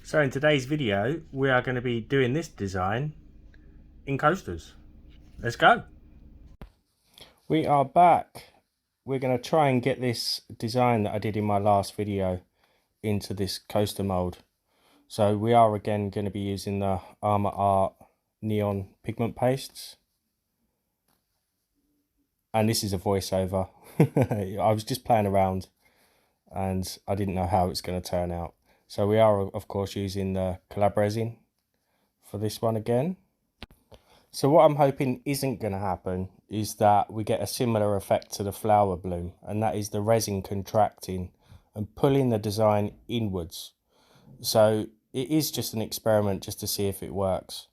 So in today's video, we are going to be doing this design in coasters. Let's go. We are back. We're going to try and get this design that I did in my last video into this coaster mold. So we are again going to be using the Armour Art neon pigment pastes. And this is a voiceover. I was just playing around and I didn't know how it's going to turn out. So we are of course using the collab resin for this one again. So what I'm hoping isn't going to happen is that we get a similar effect to the flower bloom, and that is the resin contracting and pulling the design inwards. So it is just an experiment just to see if it works.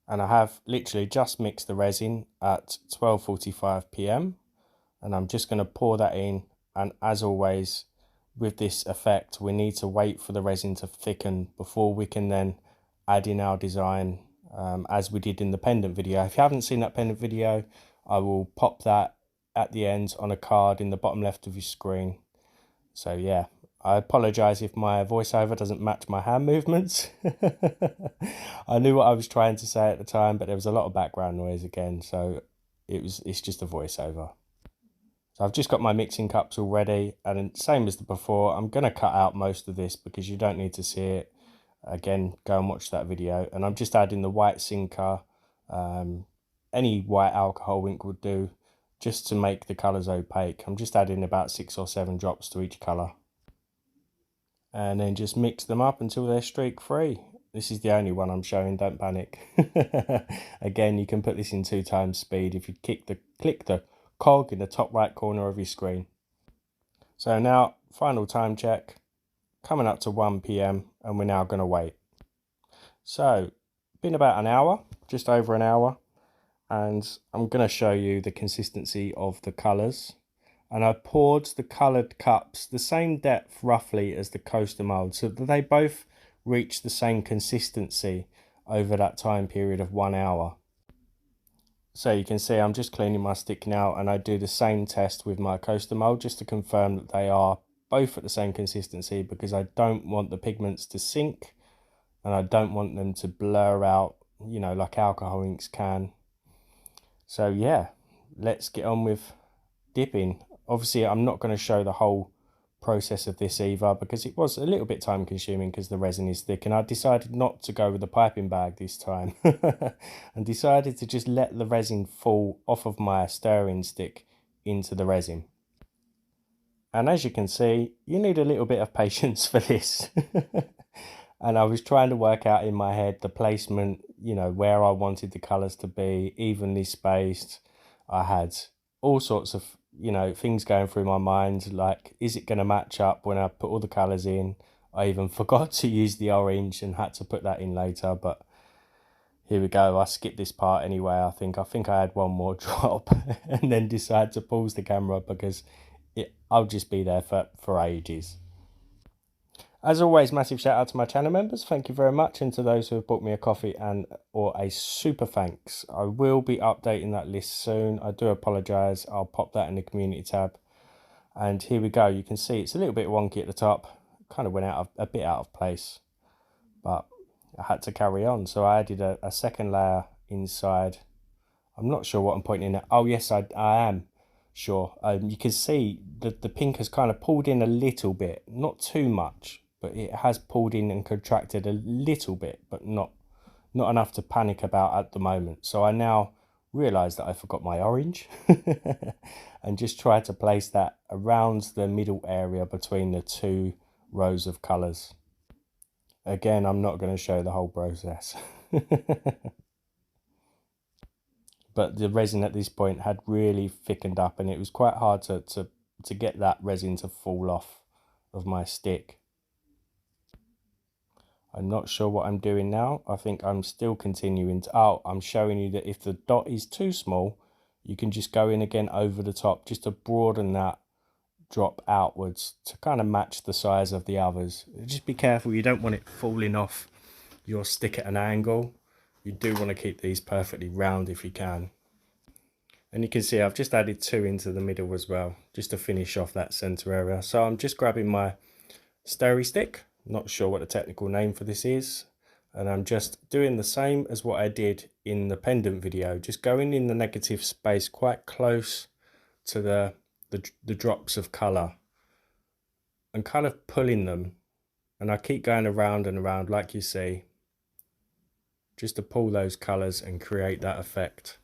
And I have literally just mixed the resin at 12:45 p.m. and I'm just going to pour that in, and as always with this effect we need to wait for the resin to thicken before we can then add in our design, as we did in the pendant video. If you haven't seen that pendant video, I will pop that at the end on a card in the bottom left of your screen. So yeah, I apologize if my voiceover doesn't match my hand movements. I knew what I was trying to say at the time, but there was a lot of background noise again, so it's just a voiceover. So I've just got my mixing cups all ready, and same as the before, I'm going to cut out most of this because you don't need to see it. Again, go and watch that video. And I'm just adding the white sinker, any white alcohol ink would do, just to make the colours opaque. I'm just adding about 6 or 7 drops to each colour. And then just mix them up until they're streak free. This is the only one I'm showing, don't panic. Again, you can put this in 2 times speed if you click the cog in the top right corner of your screen. So now, final time check, coming up to 1 p.m. and we're now going to wait. So, been about an hour, just over an hour, and I'm going to show you the consistency of the colours. And I poured the coloured cups the same depth roughly as the coaster mould, so that they both reach the same consistency over that time period of 1 hour. So you can see I'm just cleaning my stick now, and I do the same test with my coaster mould just to confirm that they are both at the same consistency, because I don't want the pigments to sink and I don't want them to blur out, you know, like alcohol inks can. So yeah, let's get on with dipping. Obviously I'm not going to show the whole process of this either, because it was a little bit time consuming because the resin is thick, and I decided not to go with the piping bag this time and decided to just let the resin fall off of my stirring stick into the resin. And as you can see, you need a little bit of patience for this. And I was trying to work out in my head the placement, you know, where I wanted the colours to be, evenly spaced. I had all sorts of, you know, things going through my mind, like, is it going to match up when I put all the colours in? I even forgot to use the orange and had to put that in later, but here we go. I skipped this part anyway. I think I had one more drop and then decided to pause the camera because I'll just be there for ages. As always, massive shout out to my channel members. Thank you very much. And to those who have bought me a coffee or a super thanks. I will be updating that list soon. I do apologise. I'll pop that in the community tab. And here we go. You can see it's a little bit wonky at the top. Kind of went a bit out of place. But I had to carry on. So I added a second layer inside. I'm not sure what I'm pointing at. Oh yes, I am sure. You can see that the pink has kind of pulled in a little bit. Not too much, but it has pulled in and contracted a little bit, but not enough to panic about at the moment. So I now realise that I forgot my orange and just try to place that around the middle area between the 2 rows of colours. Again, I'm not going to show the whole process. But the resin at this point had really thickened up, and it was quite hard to get that resin to fall off of my stick. I'm not sure what I'm doing now. I think I'm still continuing to... Oh, I'm showing you that if the dot is too small, you can just go in again over the top just to broaden that drop outwards to kind of match the size of the others. Just be careful, you don't want it falling off your stick at an angle. You do want to keep these perfectly round if you can. And you can see I've just added 2 into the middle as well, just to finish off that center area. So I'm just grabbing my stirry stick, Not sure what the technical name for this is. And I'm just doing the same as what I did in the pendant video, just going in the negative space quite close to the drops of colour and kind of pulling them. And I keep going around and around like you see, just to pull those colours and create that effect.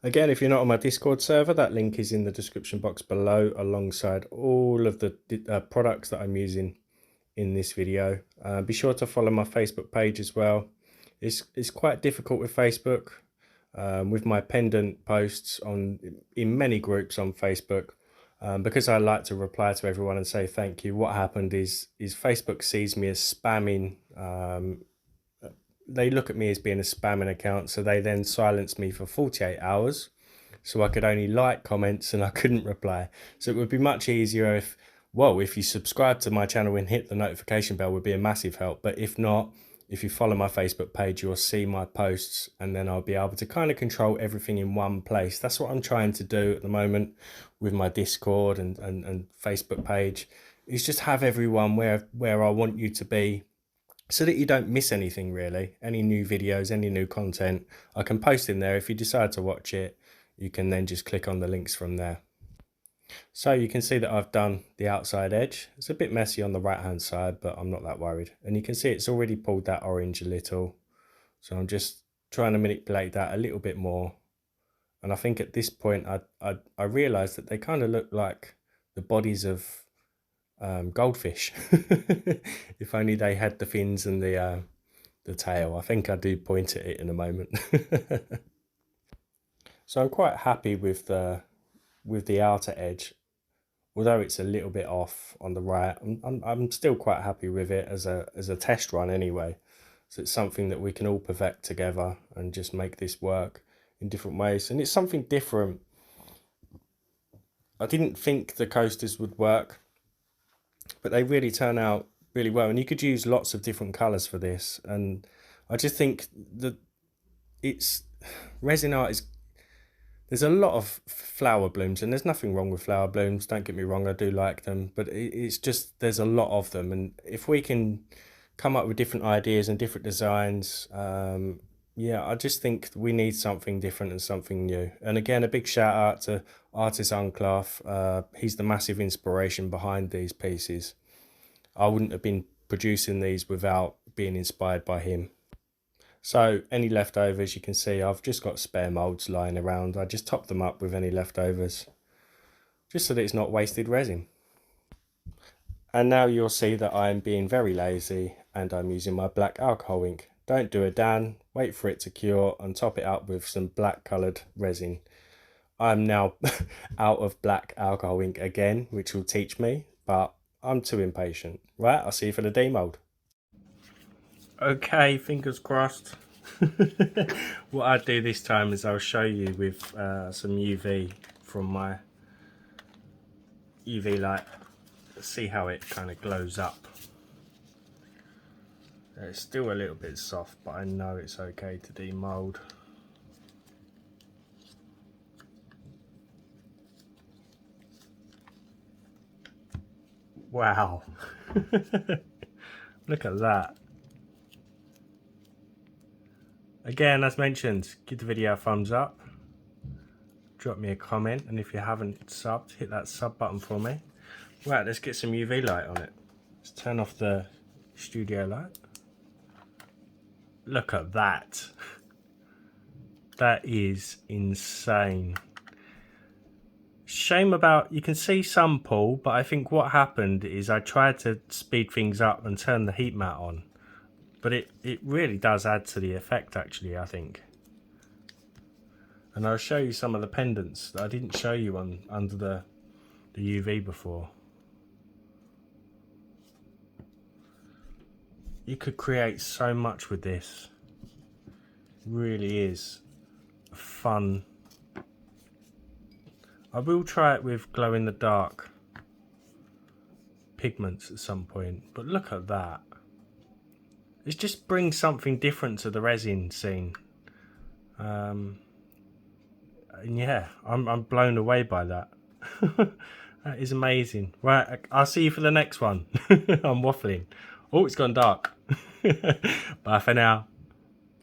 Again, if you're not on my Discord server, that link is in the description box below, alongside all of the products that I'm using in this video. Be sure to follow my Facebook page as well. It's quite difficult with Facebook, with my pendant posts in many groups on Facebook, because I like to reply to everyone and say thank you. What happened is Facebook sees me as spamming. They look at me as being a spamming account, so they then silence me for 48 hours. So I could only like comments and I couldn't reply. So it would be much easier if you subscribe to my channel and hit the notification bell would be a massive help. But if not, if you follow my Facebook page, you'll see my posts, and then I'll be able to kind of control everything in one place. That's what I'm trying to do at the moment with my Discord and Facebook page, is just have everyone where I want you to be, so that you don't miss anything really. Any new videos, any new content, I can post in there. If you decide to watch it, you can then just click on the links from there. So you can see that I've done the outside edge. It's a bit messy on the right hand side, but I'm not that worried. And you can see it's already pulled that orange a little. So I'm just trying to manipulate that a little bit more. And I think at this point I realised that they kind of look like the bodies of goldfish. If only they had the fins and the tail. I think I do point at it in a moment. So I'm quite happy with the outer edge, although it's a little bit off on the right. I'm still quite happy with it as a test run anyway. So it's something that we can all perfect together and just make this work in different ways. And it's something different. I didn't think the coasters would work, but they really turn out really well. And you could use lots of different colours for this. And I just think that resin art is, there's a lot of flower blooms, and there's nothing wrong with flower blooms, don't get me wrong, I do like them, but it's just, there's a lot of them. And if we can come up with different ideas and different designs, yeah, I just think we need something different and something new. And again, a big shout out to Artist Uncloth. He's the massive inspiration behind these pieces. I wouldn't have been producing these without being inspired by him. So any leftovers, you can see I've just got spare moulds lying around. I just top them up with any leftovers, just so that it's not wasted resin. And now you'll see that I'm being very lazy and I'm using my black alcohol ink. Don't do a Dan, wait for it to cure and top it up with some black coloured resin. I'm now out of black alcohol ink again, which will teach me, but I'm too impatient. Right, I'll see you for the demould. Okay, fingers crossed. What I'll do this time is I'll show you with some UV from my UV light. See how it kind of glows up. It's still a little bit soft, but I know it's okay to demould. Wow. Look at that. Again, as mentioned, give the video a thumbs up, drop me a comment, and if you haven't subbed, hit that sub button for me. Right, let's get some UV light on it. Let's turn off the studio light. Look at that. That is insane. Shame about, you can see some pull, but I think what happened is I tried to speed things up and turn the heat mat on. But it really does add to the effect actually, I think. And I'll show you some of the pendants that I didn't show you under the UV before. You could create so much with this. It really is fun. I will try it with glow in the dark pigments at some point, but look at that. It just brings something different to the resin scene. And yeah, I'm blown away by that. That is amazing. Right, I'll see you for the next one. I'm waffling. Oh, it's gone dark. Bye for now.